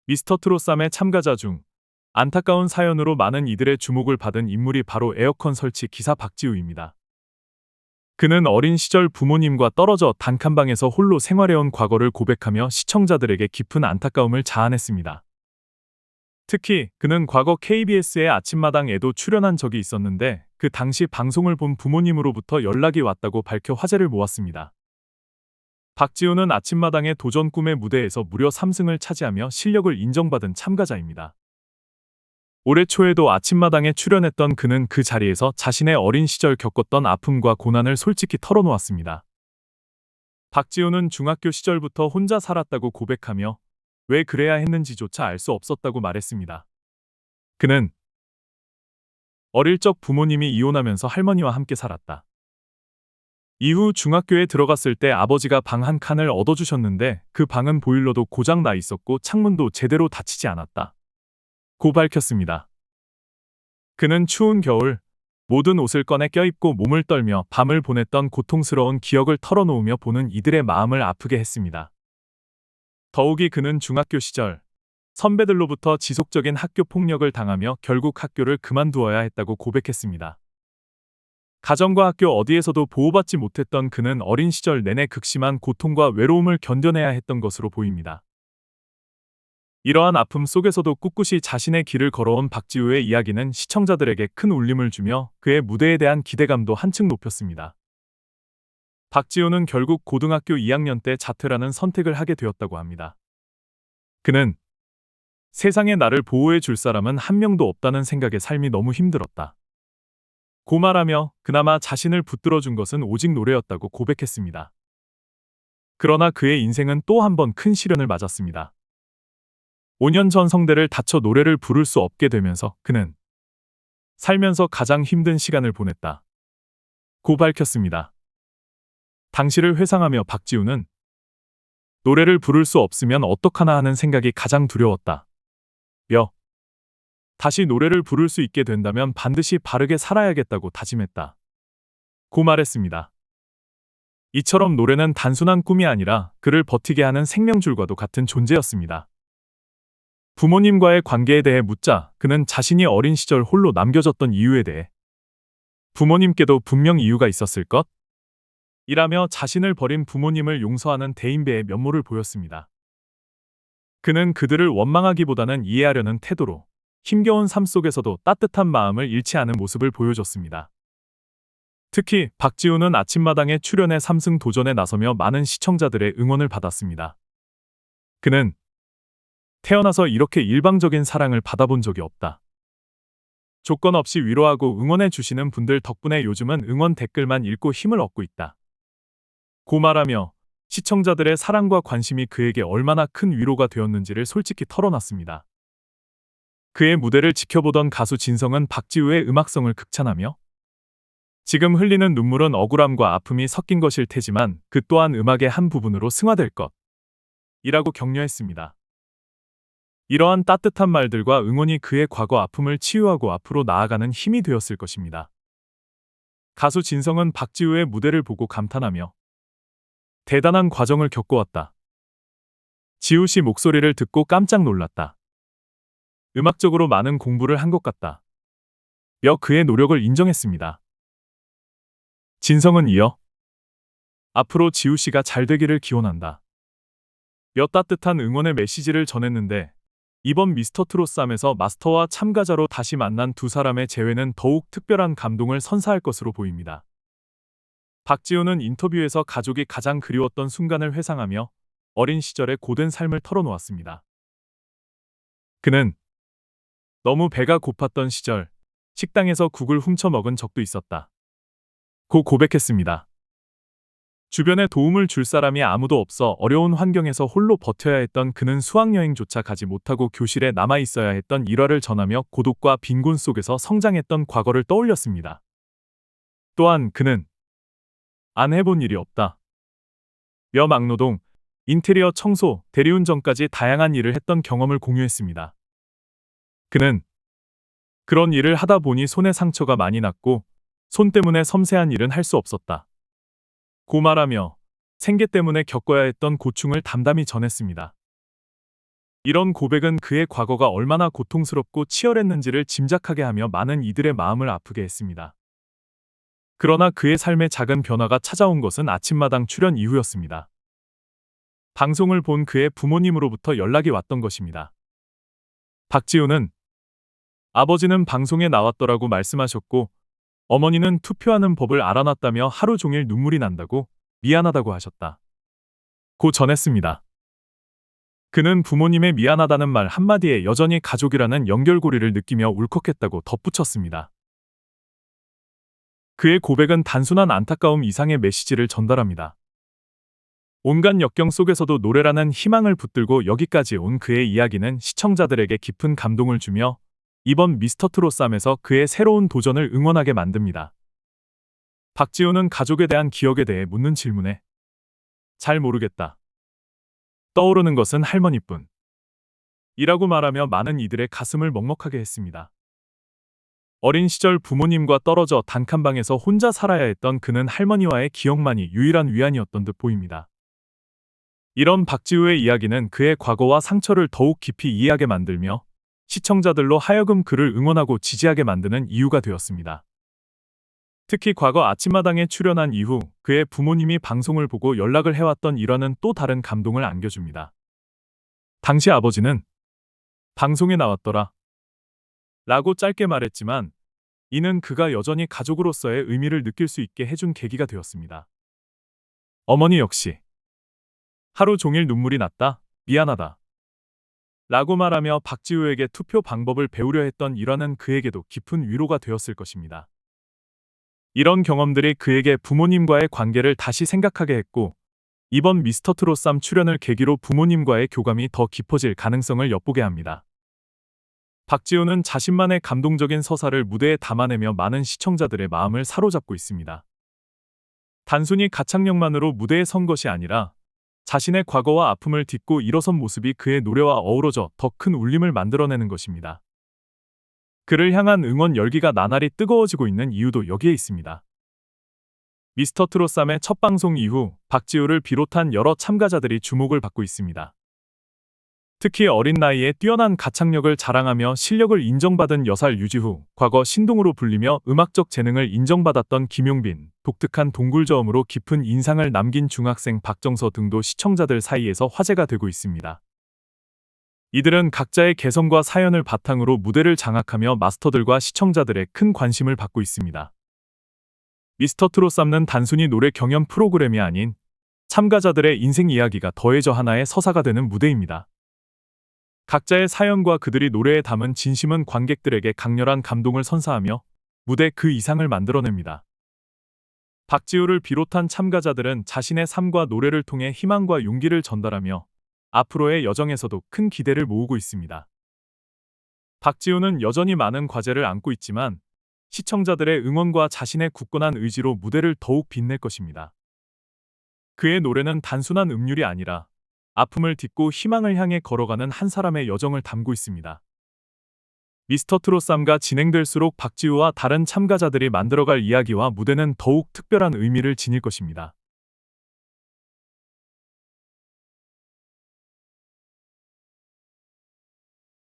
미스터트롯3의 참가자 중 안타까운 사연으로 많은 이들의 주목을 받은 인물이 바로 에어컨 설치 기사 박지우입니다. 그는 어린 시절 부모님과 떨어져 단칸방에서 홀로 생활해온 과거를 고백하며 시청자들에게 깊은 안타까움을 자아냈습니다. 특히 그는 과거 KBS의 아침마당에도 출연한 적이 있었는데 그 당시 방송을 본 부모님으로부터 연락이 왔다고 밝혀 화제를 모았습니다. 박지우는 아침마당의 도전 꿈의 무대에서 무려 3승을 차지하며 실력을 인정받은 참가자입니다. 올해 초에도 아침마당에 출연했던 그는 그 자리에서 자신의 어린 시절 겪었던 아픔과 고난을 솔직히 털어놓았습니다. 박지우는 중학교 시절부터 혼자 살았다고 고백하며 왜 그래야 했는지조차 알 수 없었다고 말했습니다. 그는 어릴 적 부모님이 이혼하면서 할머니와 함께 살았다. 이후 중학교에 들어갔을 때 아버지가 방 한 칸을 얻어주셨는데 그 방은 보일러도 고장 나 있었고 창문도 제대로 닫히지 않았다. 고 밝혔습니다. 그는 추운 겨울 모든 옷을 꺼내 껴입고 몸을 떨며 밤을 보냈던 고통스러운 기억을 털어놓으며 보는 이들의 마음을 아프게 했습니다. 더욱이 그는 중학교 시절 선배들로부터 지속적인 학교 폭력을 당하며 결국 학교를 그만두어야 했다고 고백했습니다. 가정과 학교 어디에서도 보호받지 못했던 그는 어린 시절 내내 극심한 고통과 외로움을 견뎌내야 했던 것으로 보입니다. 이러한 아픔 속에서도 꿋꿋이 자신의 길을 걸어온 박지우의 이야기는 시청자들에게 큰 울림을 주며 그의 무대에 대한 기대감도 한층 높였습니다. 박지우는 결국 고등학교 2학년 때 자퇴라는 선택을 하게 되었다고 합니다. 그는 세상에 나를 보호해 줄 사람은 한 명도 없다는 생각에 삶이 너무 힘들었다. 고 말하며 그나마 자신을 붙들어 준 것은 오직 노래였다고 고백했습니다. 그러나 그의 인생은 또 한 번 큰 시련을 맞았습니다. 5년 전 성대를 다쳐 노래를 부를 수 없게 되면서 그는 살면서 가장 힘든 시간을 보냈다. 고 밝혔습니다. 당시를 회상하며 박지우는 노래를 부를 수 없으면 어떡하나 하는 생각이 가장 두려웠다. 다시 노래를 부를 수 있게 된다면 반드시 바르게 살아야겠다고 다짐했다. 고 말했습니다. 이처럼 노래는 단순한 꿈이 아니라 그를 버티게 하는 생명줄과도 같은 존재였습니다. 부모님과의 관계에 대해 묻자 그는 자신이 어린 시절 홀로 남겨졌던 이유에 대해 부모님께도 분명 이유가 있었을 것? 이라며 자신을 버린 부모님을 용서하는 대인배의 면모를 보였습니다. 그는 그들을 원망하기보다는 이해하려는 태도로 힘겨운 삶 속에서도 따뜻한 마음을 잃지 않은 모습을 보여줬습니다. 특히 박지우는 아침마당에 출연해 3승 도전에 나서며 많은 시청자들의 응원을 받았습니다. 그는 태어나서 이렇게 일방적인 사랑을 받아본 적이 없다. 조건 없이 위로하고 응원해 주시는 분들 덕분에 요즘은 응원 댓글만 읽고 힘을 얻고 있다. 고 말하며 시청자들의 사랑과 관심이 그에게 얼마나 큰 위로가 되었는지를 솔직히 털어놨습니다. 그의 무대를 지켜보던 가수 진성은 박지우의 음악성을 극찬하며 지금 흘리는 눈물은 억울함과 아픔이 섞인 것일 테지만 그 또한 음악의 한 부분으로 승화될 것 이라고 격려했습니다. 이러한 따뜻한 말들과 응원이 그의 과거 아픔을 치유하고 앞으로 나아가는 힘이 되었을 것입니다. 가수 진성은 박지우의 무대를 보고 감탄하며 대단한 과정을 겪어왔다. 지우 씨 목소리를 듣고 깜짝 놀랐다. 음악적으로 많은 공부를 한 것 같다. 며 그의 노력을 인정했습니다. 진성은 이어 앞으로 지우 씨가 잘 되기를 기원한다. 며 따뜻한 응원의 메시지를 전했는데 이번 미스터트롯3에서 마스터와 참가자로 다시 만난 두 사람의 재회는 더욱 특별한 감동을 선사할 것으로 보입니다. 박지우는 인터뷰에서 가족이 가장 그리웠던 순간을 회상하며 어린 시절의 고된 삶을 털어놓았습니다. 그는 너무 배가 고팠던 시절 식당에서 국을 훔쳐 먹은 적도 있었다. 고 고백했습니다. 주변에 도움을 줄 사람이 아무도 없어 어려운 환경에서 홀로 버텨야 했던 그는 수학여행조차 가지 못하고 교실에 남아 있어야 했던 일화를 전하며 고독과 빈곤 속에서 성장했던 과거를 떠올렸습니다. 또한 그는 안 해본 일이 없다. 며 막노동, 인테리어 청소, 대리운전까지 다양한 일을 했던 경험을 공유했습니다. 그는 그런 일을 하다 보니 손에 상처가 많이 났고 손 때문에 섬세한 일은 할 수 없었다. 고 말하며 생계 때문에 겪어야 했던 고충을 담담히 전했습니다. 이런 고백은 그의 과거가 얼마나 고통스럽고 치열했는지를 짐작하게 하며 많은 이들의 마음을 아프게 했습니다. 그러나 그의 삶에 작은 변화가 찾아온 것은 아침마당 출연 이후였습니다. 방송을 본 그의 부모님으로부터 연락이 왔던 것입니다. 박지우는 아버지는 방송에 나왔더라고 말씀하셨고 어머니는 투표하는 법을 알아놨다며 하루 종일 눈물이 난다고 미안하다고 하셨다. 고 전했습니다. 그는 부모님의 미안하다는 말 한마디에 여전히 가족이라는 연결고리를 느끼며 울컥했다고 덧붙였습니다. 그의 고백은 단순한 안타까움 이상의 메시지를 전달합니다. 온갖 역경 속에서도 노래라는 희망을 붙들고 여기까지 온 그의 이야기는 시청자들에게 깊은 감동을 주며 이번 미스터트롯 쌈에서 그의 새로운 도전을 응원하게 만듭니다. 박지우는 가족에 대한 기억에 대해 묻는 질문에 잘 모르겠다. 떠오르는 것은 할머니뿐. 이라고 말하며 많은 이들의 가슴을 먹먹하게 했습니다. 어린 시절 부모님과 떨어져 단칸방에서 혼자 살아야 했던 그는 할머니와의 기억만이 유일한 위안이었던 듯 보입니다. 이런 박지우의 이야기는 그의 과거와 상처를 더욱 깊이 이해하게 만들며 시청자들로 하여금 그를 응원하고 지지하게 만드는 이유가 되었습니다. 특히 과거 아침마당에 출연한 이후 그의 부모님이 방송을 보고 연락을 해왔던 일화는 또 다른 감동을 안겨줍니다. 당시 아버지는 방송에 나왔더라 라고 짧게 말했지만 이는 그가 여전히 가족으로서의 의미를 느낄 수 있게 해준 계기가 되었습니다. 어머니 역시 하루 종일 눈물이 났다, 미안하다 라고 말하며 박지우에게 투표 방법을 배우려 했던 일화는 그에게도 깊은 위로가 되었을 것입니다. 이런 경험들이 그에게 부모님과의 관계를 다시 생각하게 했고 이번 미스터트롯 쌈 출연을 계기로 부모님과의 교감이 더 깊어질 가능성을 엿보게 합니다. 박지우는 자신만의 감동적인 서사를 무대에 담아내며 많은 시청자들의 마음을 사로잡고 있습니다. 단순히 가창력만으로 무대에 선 것이 아니라 자신의 과거와 아픔을 딛고 일어선 모습이 그의 노래와 어우러져 더 큰 울림을 만들어내는 것입니다. 그를 향한 응원 열기가 나날이 뜨거워지고 있는 이유도 여기에 있습니다. 미스터트롯 쌈의 첫 방송 이후 박지우를 비롯한 여러 참가자들이 주목을 받고 있습니다. 특히 어린 나이에 뛰어난 가창력을 자랑하며 실력을 인정받은 여살 유지후, 과거 신동으로 불리며 음악적 재능을 인정받았던 김용빈, 독특한 동굴저음으로 깊은 인상을 남긴 중학생 박정서 등도 시청자들 사이에서 화제가 되고 있습니다. 이들은 각자의 개성과 사연을 바탕으로 무대를 장악하며 마스터들과 시청자들의 큰 관심을 받고 있습니다. 미스터트롯 쌈는 단순히 노래 경연 프로그램이 아닌 참가자들의 인생 이야기가 더해져 하나의 서사가 되는 무대입니다. 각자의 사연과 그들이 노래에 담은 진심은 관객들에게 강렬한 감동을 선사하며 무대 그 이상을 만들어냅니다. 박지우를 비롯한 참가자들은 자신의 삶과 노래를 통해 희망과 용기를 전달하며 앞으로의 여정에서도 큰 기대를 모으고 있습니다. 박지우는 여전히 많은 과제를 안고 있지만 시청자들의 응원과 자신의 굳건한 의지로 무대를 더욱 빛낼 것입니다. 그의 노래는 단순한 음률이 아니라 아픔을 딛고 희망을 향해 걸어가는 한 사람의 여정을 담고 있습니다. 미스터트롯 쌈가 진행될수록 박지우와 다른 참가자들이 만들어갈 이야기와 무대는 더욱 특별한 의미를 지닐 것입니다.